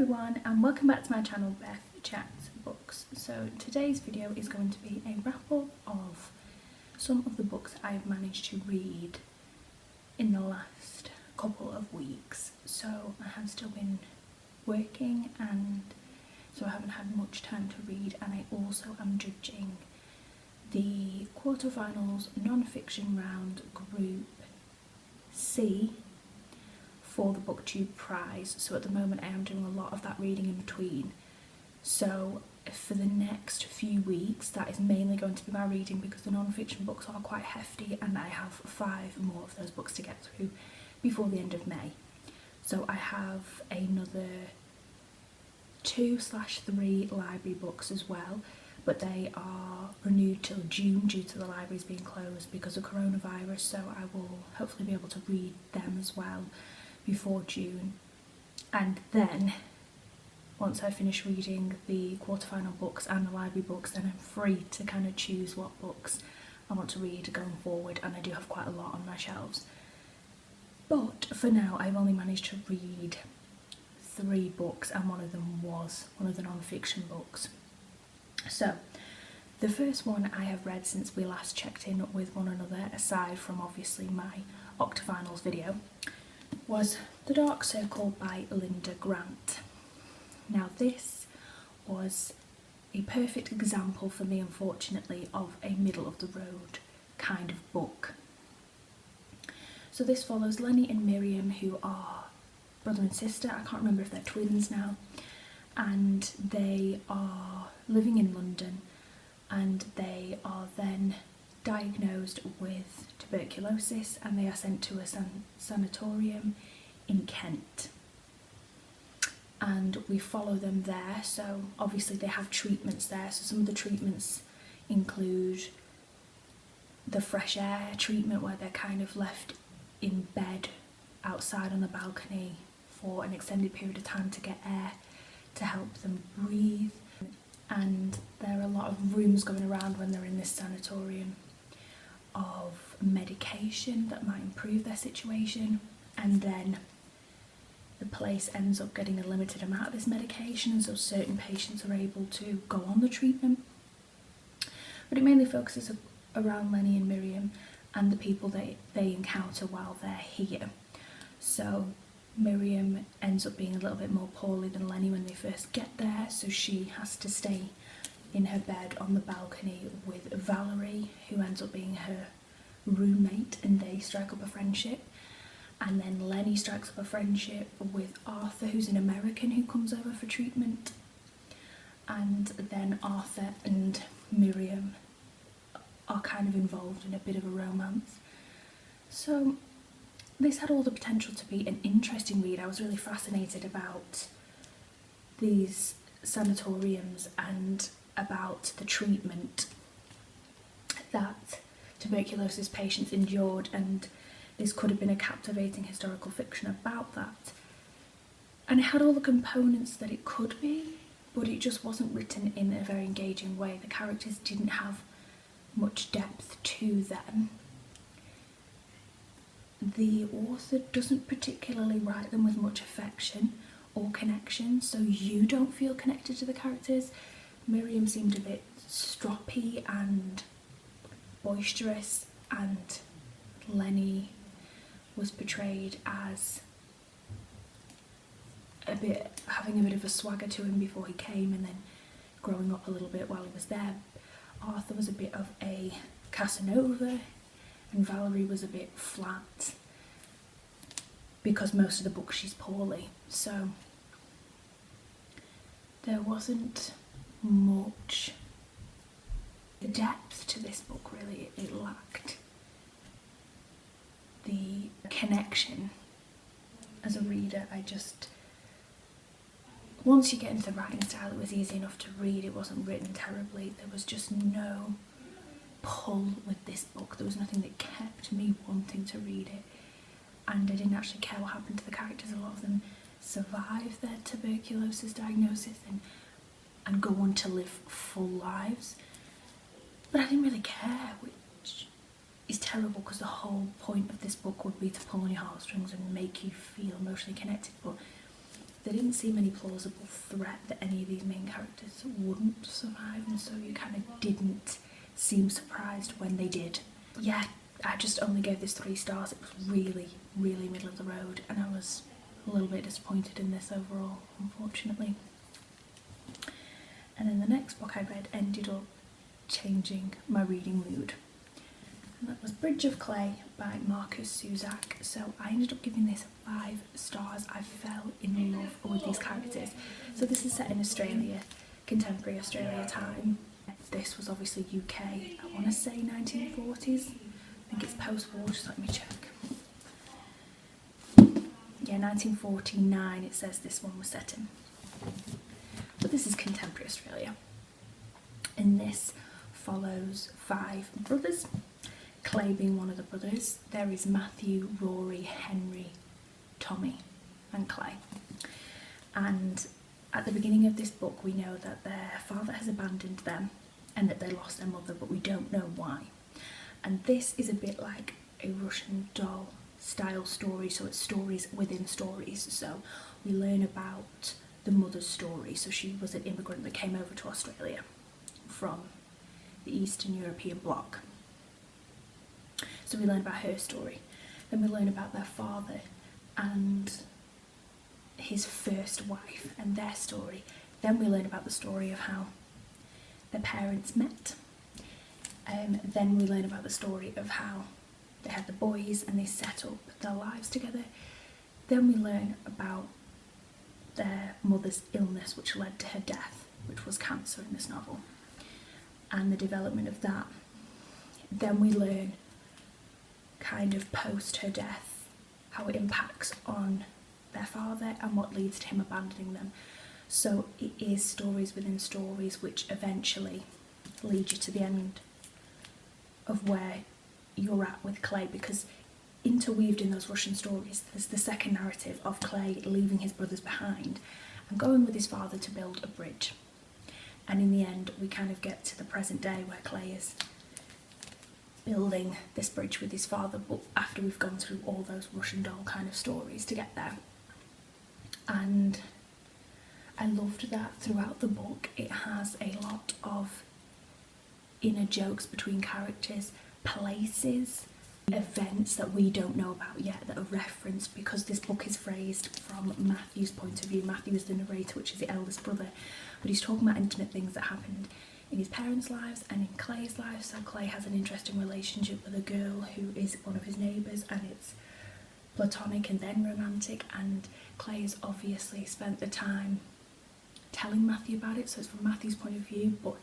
everyone, and welcome back to my channel, BethChatsBooks. So today's video is going to be a wrap up of some of the books I've managed to read in the last couple of weeks. So I have still been working, and so I haven't had much time to read, and I also am judging the quarterfinals non-fiction round group C for the BookTube prize. So at the moment I am doing a lot of that reading in between. So for the next few weeks that is mainly going to be my reading, because the non-fiction books are quite hefty and I have 5 more of those books to get through before the end of May. So I have another 2/3 library books as well, but they are renewed till June due to the libraries being closed because of coronavirus, so I will hopefully be able to read them as well before June. And then once I finish reading the quarterfinal books and the library books, then I'm free to kind of choose what books I want to read going forward, and I do have quite a lot on my shelves. But for now I've only managed to read 3 books, and one of them was one of the non-fiction books. So the first one I have read since we last checked in with one another, aside from obviously my Octofinals video, was The Dark Circle by Linda Grant. Now this was a perfect example for me, unfortunately, of a middle of the road kind of book. So this follows Lenny and Miriam, who are brother and sister. I can't remember if they're twins now, and they are living in London, and they are then diagnosed with tuberculosis, and they are sent to a sanatorium in Kent, and we follow them there. So obviously they have treatments there, so some of the treatments include the fresh air treatment, where they're kind of left in bed outside on the balcony for an extended period of time to get air to help them breathe, and there are a lot of rumours going around when they're in this sanatorium of medication that might improve their situation, and then the place ends up getting a limited amount of this medication, and so certain patients are able to go on the treatment. But it mainly focuses around Lenny and Miriam and the people they encounter while they're here. So Miriam ends up being a little bit more poorly than Lenny when they first get there, so she has to stay in her bed on the balcony with Valerie, who ends up being her roommate, and they strike up a friendship. And then Lenny strikes up a friendship with Arthur, who's an American who comes over for treatment, and then Arthur and Miriam are kind of involved in a bit of a romance. So this had all the potential to be an interesting read. I was really fascinated about these sanatoriums and about the treatment that tuberculosis patients endured, and this could have been a captivating historical fiction about that. And it had all the components that it could be, but it just wasn't written in a very engaging way. The characters didn't have much depth to them. The author doesn't particularly write them with much affection or connection, so you don't feel connected to the characters. Miriam seemed a bit stroppy and boisterous, and Lenny was portrayed as having a bit of a swagger to him before he came, and then growing up a little bit while he was there. Arthur was a bit of a Casanova, and Valerie was a bit flat because most of the book she's poorly. So there wasn't much depth to this book, really. It lacked the connection as a reader. Once you get into the writing style, it was easy enough to read. It wasn't written terribly. There was just no pull with this book. There was nothing that kept me wanting to read it, and I didn't actually care what happened to the characters. A lot of them survive their tuberculosis diagnosis and go on to live full lives, but I didn't really care, which is terrible because the whole point of this book would be to pull on your heartstrings and make you feel emotionally connected. But there didn't seem any plausible threat that any of these main characters wouldn't survive, and so you kind of didn't seem surprised when they did. Yeah, I just only gave this 3 stars. It was really, really middle of the road, and I was a little bit disappointed in this overall, unfortunately. And then the next book I read ended up changing my reading mood. And that was Bridge of Clay by Marcus Zusak. So I ended up giving this 5 stars. I fell in love with these characters. So this is set in Australia, contemporary Australia time. This was obviously UK, I want to say 1940s. I think it's post-war, just let me check. Yeah, 1949 it says this one was set in. But this is contemporary Australia. And this follows 5 brothers. Clay being one of the brothers. There is Matthew, Rory, Henry, Tommy and Clay. And at the beginning of this book we know that their father has abandoned them and that they lost their mother, but we don't know why. And this is a bit like a Russian doll style story, so it's stories within stories. So we learn about the mother's story. So she was an immigrant that came over to Australia from the Eastern European bloc. So we learn about her story. Then we learn about their father and his first wife and their story. Then we learn about the story of how their parents met. Then we learn about the story of how they had the boys and they set up their lives together. Then we learn about their mother's illness, which led to her death, which was cancer in this novel, and the development of that. Then we learn kind of post her death how it impacts on their father and what leads to him abandoning them. So it is stories within stories which eventually lead you to the end of where you're at with Clay, because interweaved in those Russian stories there's the second narrative of Clay leaving his brothers behind and going with his father to build a bridge. And in the end we kind of get to the present day where Clay is building this bridge with his father, but after we've gone through all those Russian doll kind of stories to get there. And I loved that throughout the book it has a lot of inner jokes between characters, places, events that we don't know about yet that are referenced, because this book is phrased from Matthew's point of view. Matthew is the narrator, which is the eldest brother, but he's talking about intimate things that happened in his parents' lives and in Clay's life. So Clay has an interesting relationship with a girl who is one of his neighbours, and it's platonic and then romantic, and Clay has obviously spent the time telling Matthew about it, so it's from Matthew's point of view, but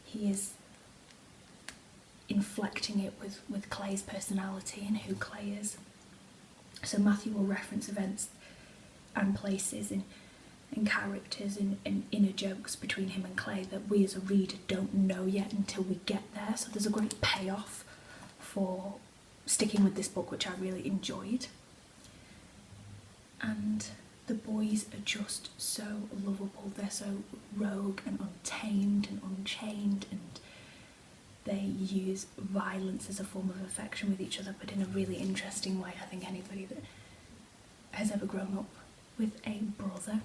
he is inflecting it with Clay's personality and who Clay is. So Matthew will reference events and places and characters and inner jokes between him and Clay that we as a reader don't know yet until we get there. So there's a great payoff for sticking with this book, which I really enjoyed. And the boys are just so lovable. They're so rogue and untamed and unchained, and they use violence as a form of affection with each other, but in a really interesting way. I think anybody that has ever grown up with a brother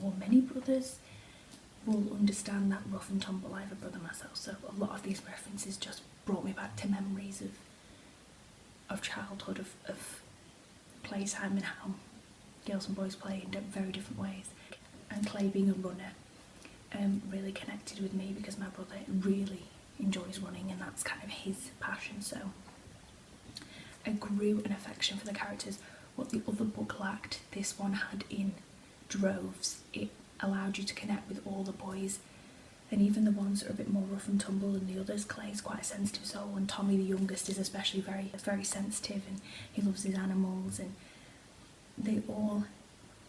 or many brothers will understand that rough and tumble. I have a brother myself, so a lot of these references just brought me back to memories of childhood, of playtime and how girls and boys play in very different ways. And Clay being a runner really connected with me, because my brother really enjoys running and that's kind of his passion. So I grew an affection for the characters. What the other book lacked, this one had in droves. It allowed you to connect with all the boys, and even the ones that are a bit more rough and tumble than the others. Clay's quite a sensitive soul, and Tommy, the youngest, is especially very sensitive, and he loves his animals, and they all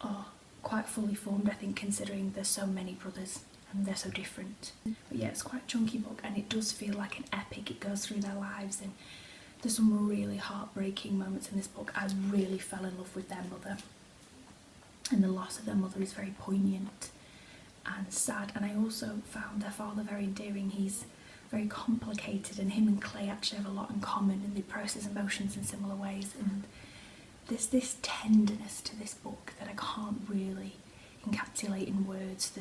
are quite fully formed, I think, considering there's so many brothers and they're so different. But yeah, it's quite a chunky book, and it does feel like an epic. It goes through their lives, and there's some really heartbreaking moments in this book. I really fell in love with their mother, and the loss of their mother is very poignant and sad. And I also found their father very endearing. He's very complicated, and him and Clay actually have a lot in common, and they process emotions in similar ways. And there's this tenderness to this book that I can't really encapsulating words.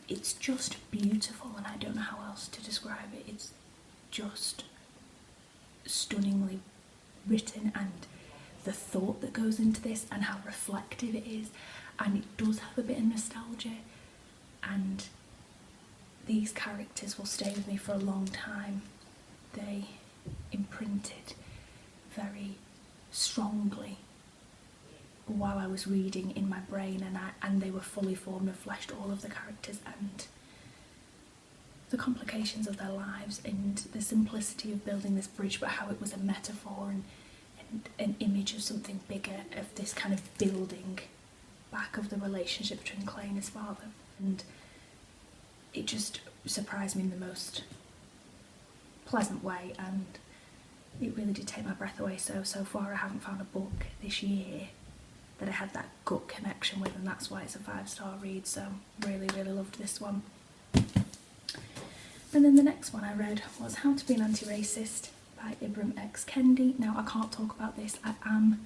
It's just beautiful, and I don't know how else to describe it. It's just stunningly written, and the thought that goes into this and how reflective it is, and it does have a bit of nostalgia, and these characters will stay with me for a long time. They imprinted very strongly while I was reading in my brain, and they were fully formed and fleshed, all of the characters and the complications of their lives, and the simplicity of building this bridge, but how it was a metaphor and an image of something bigger, of this kind of building back of the relationship between Clay and his father. And it just surprised me in the most pleasant way, and it really did take my breath away. So far I haven't found a book this year that I had that gut connection with, and that's why it's a 5-star read. So really loved this one. And then the next one I read was How to Be an Antiracist by Ibram X. Kendi. Now, I can't talk about this. I am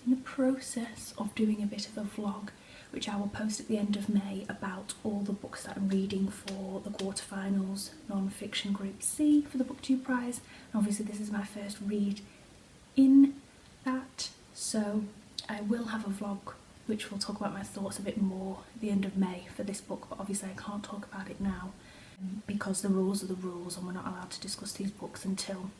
in the process of doing a bit of a vlog, which I will post at the end of May, about all the books that I'm reading for the quarterfinals non-fiction group C for the BookTube prize. And obviously this is my first read in that, so I will have a vlog which will talk about my thoughts a bit more at the end of May for this book, but obviously I can't talk about it now because the rules are the rules, and we're not allowed to discuss these books until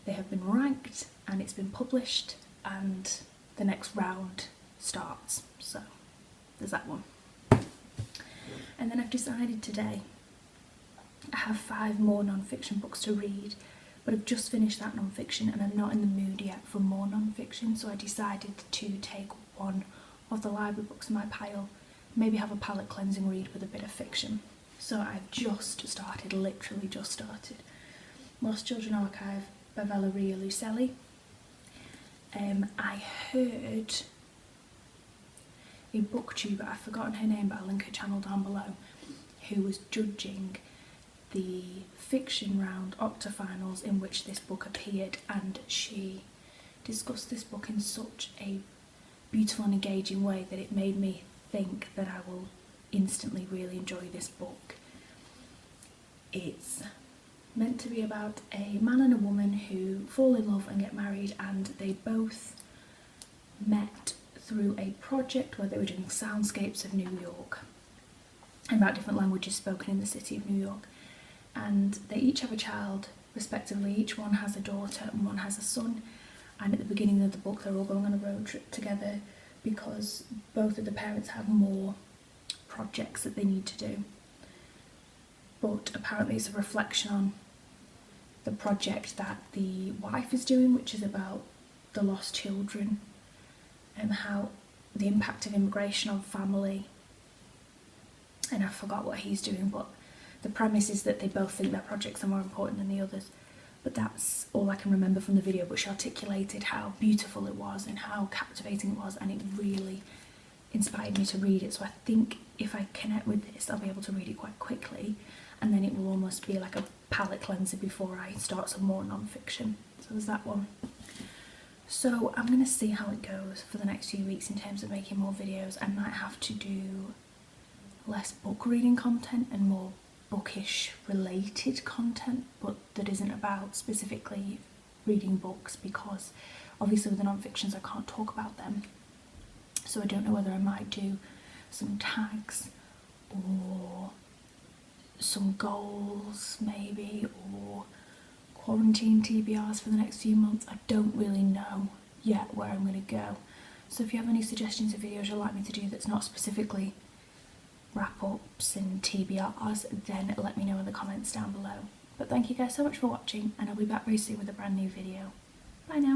they have been ranked and it's been published and the next round starts. So there's that one. And then I've decided today I have 5 more non-fiction books to read, but I've just finished that non-fiction and I'm not in the mood yet for more non-fiction, so I decided to take one of the library books in my pile, maybe have a palate cleansing read with a bit of fiction. So I've just started, literally just started, Lost Children Archive by Valeria Lucelli. I heard a booktuber, I've forgotten her name but I'll link her channel down below, who was judging the fiction round octafinals in which this book appeared, and she discussed this book in such a beautiful and engaging way that it made me think that I will instantly really enjoy this book. It's meant to be about a man and a woman who fall in love and get married, and they both met through a project where they were doing soundscapes of New York and about different languages spoken in the city of New York, and they each have a child respectively. Each one has a daughter and one has a son, and at the beginning of the book they're all going on a road trip together because both of the parents have more projects that they need to do. But apparently it's a reflection on the project that the wife is doing, which is about the lost children and how the impact of immigration on family, and I forgot what he's doing, but the premise is that they both think their projects are more important than the others. But that's all I can remember from the video, but she articulated how beautiful it was and how captivating it was, and it really inspired me to read it. So I think if I connect with this I'll be able to read it quite quickly, and then it will almost be like a palate cleanser before I start some more non-fiction. So there's that one. So I'm going to see how it goes for the next few weeks in terms of making more videos. I might have to do less book reading content and more bookish related content, but that isn't about specifically reading books, because obviously with the non-fictions I can't talk about them. So I don't know whether I might do some tags or some goals maybe, or quarantine TBRs for the next few months. I don't really know yet where I'm going to go. So if you have any suggestions of videos you'd like me to do that's not specifically wrap-ups and TBRs, then let me know in the comments down below. But thank you guys so much for watching, and I'll be back very soon with a brand new video. Bye now.